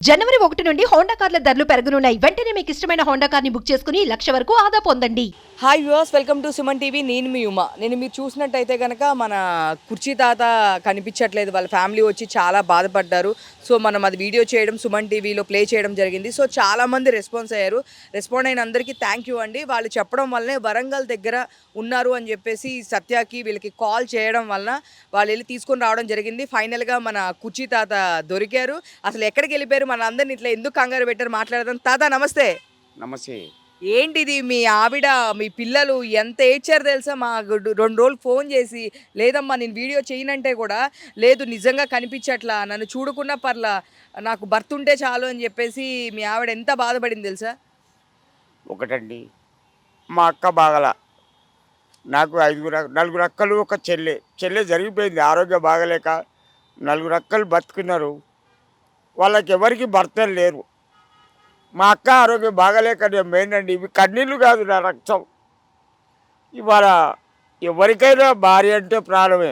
జనవరి 1 నుండి హోండా కార్ల ధరలు పెరగనున్నాయి. వెంటనే మీకు ఇష్టమైన హోండా కార్ని బుక్ చేసుకుని 1,00,000 వరకు ఆదా పొందండి. Hi viewers, welcome to Suman TV. నేను మీ ఉమా. మీరు చూసినట్టయితే కనుక మన కుర్చీ తాత కనిపించట్లేదు. వాళ్ళ ఫ్యామిలీ వచ్చి చాలా బాధపడ్డారు. సో మనం అది వీడియో చేయడం సుమన్ టీవీలో ప్లే చేయడం జరిగింది. సో చాలామంది రెస్పాన్స్ అయ్యారు. రెస్పాండ్ అయిన అందరికీ థ్యాంక్ యూ అండి. వాళ్ళు చెప్పడం వల్లనే వరంగల్ దగ్గర ఉన్నారు అని చెప్పేసి సత్యకి వీళ్ళకి కాల్ చేయడం వలన వాళ్ళు వెళ్ళి తీసుకొని రావడం జరిగింది. ఫైనల్గా మన కుర్చీ తాత దొరికారు. అసలు ఎక్కడికి వెళ్ళిపోయారు, మన అందరిని ఇట్లా ఎందుకు కంగారు పెట్టారు మాట్లాడదాం. తాత నమస్తే. నమస్తే. ఏంటిది, మీ ఆవిడ మీ పిల్లలు ఎంత ఏడ్చారు తెలుసా? మా 2 రోజులు ఫోన్ చేసి, లేదమ్మా నేను వీడియో చేయనంటే కూడా, లేదు నిజంగా కనిపించట్లా, నన్ను చూడకున్నా పర్లా, నాకు భర్త ఉంటే చాలు అని చెప్పేసి మీ ఆవిడ ఎంత బాధపడింది తెలుసా? ఒకటండి, మా అక్క బాగల, నాకు 4 అక్కలు, ఒక చెల్లె జరిగిపోయింది. ఆరోగ్యం బాగలేక 4 అక్కలు బతుకున్నారు. వాళ్ళకి ఎవరికి భర్తలు లేరు. మా అక్క ఆరోగ్యం బాగలేక నేను పోయిందండి. ఇవి కన్నీళ్ళు కాదు, నా రక్తం. ఇవాళ ఎవరికైనా భార్య అంటే ప్రాణమే,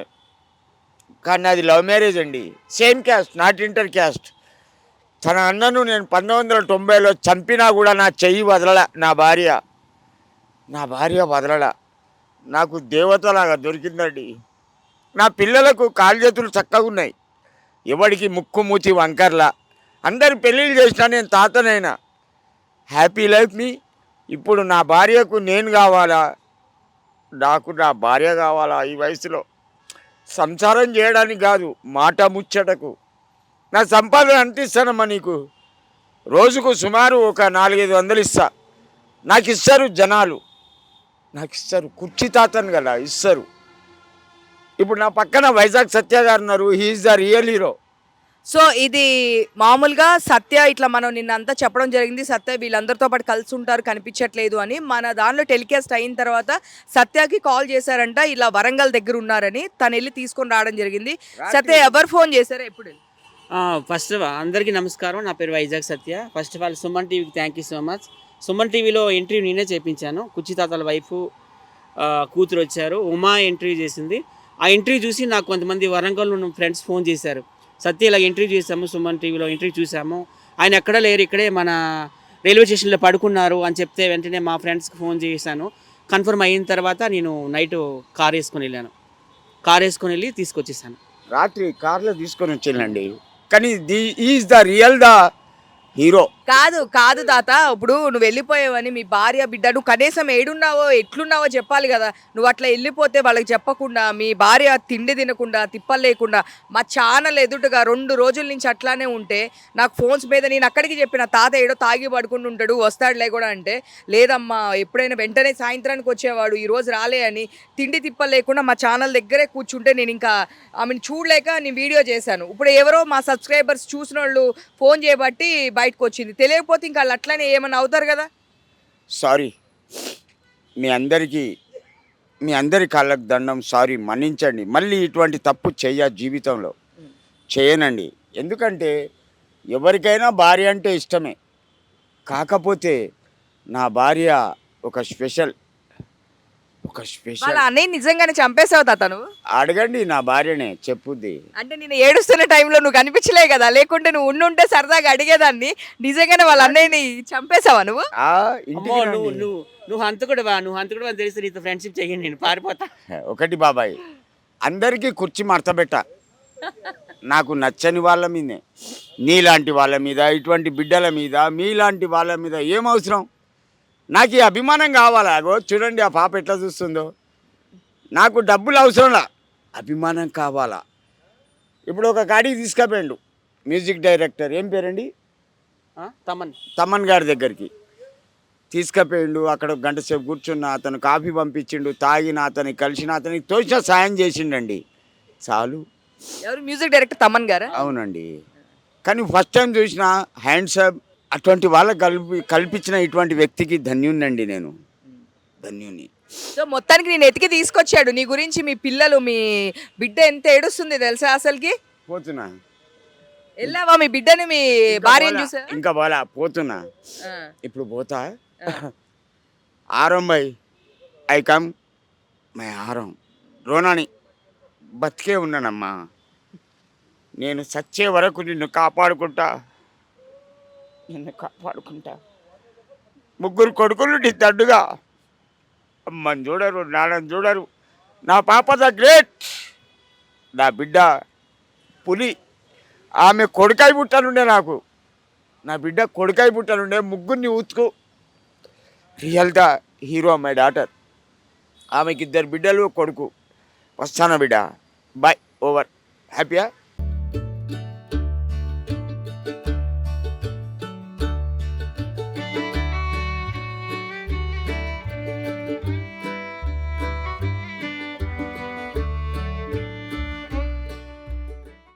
కానీ అది లవ్ మ్యారేజ్ అండి. Same caste, not inter caste. తన అన్నను నేను 1990లో చంపినా కూడా నా చెయ్యి వదలల. నా భార్య వదలల. నాకు దేవతలాగా దొరికిందండి. నా పిల్లలకు కాళ్ళు చేతులు చక్కగా ఉన్నాయి. ఎవడికి ముక్కు మూతి వంకర్లా. అందరు పెళ్ళిళ్ళు చేసినా నేను తాతనైనా. హ్యాపీ లైఫ్ మీ. ఇప్పుడు నా భార్యకు నేను కావాలా, నాకు నా భార్య కావాలా? ఈ వయసులో సంసారం చేయడానికి కాదు, మాట ముచ్చటకు. నా సంపాదన ఎంత ఇస్తానమ్మా నీకు? రోజుకు సుమారు ఒక 400-500 ఇస్తా. నాకు ఇస్తారు జనాలు, నాకు ఇస్తారు. కుర్చీ తాతను కదా ఇస్తారు. ఇప్పుడు నా పక్కన వైజాగ్ సత్య గారు ఉన్నారు. He's the real hero. So ఇది మామూలుగా సత్య ఇట్లా మనం నిన్నంతా చెప్పడం జరిగింది, సత్య వీళ్ళందరితో పాటు కలిసి ఉంటారు కనిపించట్లేదు అని. మన దానిలో టెలికాస్ట్ అయిన తర్వాత సత్యకి కాల్ చేశారంట, ఇలా వరంగల్ దగ్గర ఉన్నారని. తను వెళ్ళి తీసుకొని రావడం జరిగింది. సత్య ఎవరు ఫోన్ చేశారో ఎప్పుడు? ఫస్ట్ అందరికీ నమస్కారం. నా పేరు వైజాగ్ సత్య. ఫస్ట్ ఆఫ్ ఆల్ సుమన్ టీవీకి thank you so much. Suman టీవీలో ఇంటర్వ్యూ నేనే చేయించాను. కుర్చీ తాతల వైఫ్ కూతురు వచ్చారు, ఉమా ఇంటర్వ్యూ చేసింది. ఆ ఇంటర్వ్యూ చూసి నాకు కొంతమంది వరంగల్ ఉన్న ఫ్రెండ్స్ ఫోన్ చేశారు, సత్య ఇలా ఇంటర్వ్యూ చేసాము, సుమన్ టీవీలో ఇంటర్వ్యూ చూసాము, ఆయన ఎక్కడ లేరు, ఇక్కడే మన రైల్వే స్టేషన్లో పడుకున్నారు అని చెప్తే వెంటనే మా ఫ్రెండ్స్కి ఫోన్ చేశాను. కన్ఫర్మ్ అయిన తర్వాత నేను నైట్ కార్ వేసుకొని వెళ్ళి తీసుకొచ్చేసాను. రాత్రి కార్లో తీసుకొని వచ్చేయండి. కానీ is the real the hero. కాదు తాత, ఇప్పుడు నువ్వు వెళ్ళిపోయావని మీ భార్య బిడ్డ, నువ్వు కనీసం ఏడున్నావో ఎట్లున్నావో చెప్పాలి కదా. నువ్వు అట్లా వెళ్ళిపోతే వాళ్ళకి చెప్పకుండా, మీ భార్య తిండి తినకుండా తిప్పలు లేకుండా మా ఛానల్ ఎదుటగా 2 రోజుల నుంచి అట్లానే ఉంటే, నాకు ఫోన్స్ మీద నేను అక్కడికి చెప్పిన, తాత ఏడో తాగి పడుకుంటూ ఉంటాడు వస్తాడులే కూడా అంటే, లేదమ్మా ఎప్పుడైనా వెంటనే సాయంత్రానికి వచ్చేవాడు, ఈరోజు రాలే అని తిండి తిప్పలు లేకుండా మా ఛానల్ దగ్గరే కూర్చుంటే నేను ఇంకా ఆమెను చూడలేక నేను వీడియో చేశాను. ఇప్పుడు ఎవరో మా సబ్స్క్రైబర్స్ చూసిన వాళ్ళు ఫోన్ చేయబట్టి బయటకు వచ్చింది. తెలియకపోతే ఇంకా వాళ్ళు అట్లానే ఏమన్నా అవుతారు కదా. సారీ, మీ అందరి కాళ్ళకు దండం. సారీ, మన్నించండి. మళ్ళీ ఇటువంటి తప్పు జీవితంలో చేయనండి. ఎందుకంటే ఎవరికైనా భార్య అంటే ఇష్టమే. కాకపోతే నా భార్య ఒక స్పెషల్. వాళ్ళ అన్నయ్య నిజంగానే చంపేసావు తాత నువ్వు? అడగండి నా భార్యనే, చెప్పుద్ది. అంటే నేను ఏడుస్తున్న టైంలో నువ్వు కనిపించలే కదా, లేకుంటే నువ్వు ఉండుంటే సరదాగా అడిగేదాన్ని. నిజంగానే వాళ్ళ అన్నయ్యని చంపేసావా నువ్వు? నువ్వు హంతకుడువా అని తెలిసి నీతో ఫ్రెండ్షిప్ చెయ్యండి, నేను పారిపోతా. ఒకటి బాబాయ్, అందరికీ కుర్చీ మడతబెట్ట. నాకు నచ్చని వాళ్ళ మీదే, నీలాంటి వాళ్ళ మీద, ఇటువంటి బిడ్డల మీద, మీలాంటి వాళ్ళ మీద ఏం అవసరం? నాకు ఈ అభిమానం కావాలా? అగో చూడండి ఆ పాప ఎట్లా చూస్తుందో. నాకు డబ్బులు అవసరంలా, అభిమానం కావాలా. ఇప్పుడు ఒక గాడికి తీసుకుపోయిండు మ్యూజిక్ డైరెక్టర్, ఏం పేరండి, తమన్ గారి దగ్గరికి తీసుకుపోయిండు. అక్కడ 1 గంట సేపు కూర్చున్న, అతను కాఫీ పంపించిండు, తాగిన, అతనికి కలిసిన, అతనికి తోచిన సాయం చేసిండండి, చాలు. ఎవరు మ్యూజిక్ డైరెక్టర్? తమన్ గారా? అవునండి. కానీ ఫస్ట్ టైం చూసిన హ్యాండ్సప్ అటువంటి వాళ్ళకి కల్పించిన ఇటువంటి వ్యక్తికి ధన్యుణ్ణండి నేను, ధన్యుని. సో మొత్తానికి నేను ఎతికి తీసుకొచ్చాడు. నీ గురించి మీ పిల్లలు, మీ బిడ్డ ఎంత ఏడుస్తుంది తెలుసా అసలుకి? పోతున్నా. వెళ్ళావా మీ బిడ్డని, మీ భార్యను చూసా? ఇంకా పోలా, పోతున్నా. ఇప్పుడు పోతా. ఆరం బై ఐ కమ్ మై ఆరం రోనాని బతికే ఉన్నానమ్మా. నేను చచ్చే వరకు నిన్ను కాపాడుకుంటా. నిన్ను కాపాడుకుంటా. ముగ్గురు కొడుకులు నీ తండ్రిగా అమ్మని చూడరు, నాన్నని చూడరు. నా పాప ద గ్రేట్, నా బిడ్డ పులి. ఆమె కొడుకాయి పుట్టనుండే నాకు, నా బిడ్డ కొడుకాయి పుట్టనుండే. ముగ్గురిని ఊతుకు real the hero my daughter. ఆమెకి 2 బిడ్డలు, కొడుకు. వస్తానా బిడ్డ, బాయ్, ఓవర్. హ్యాపీయా?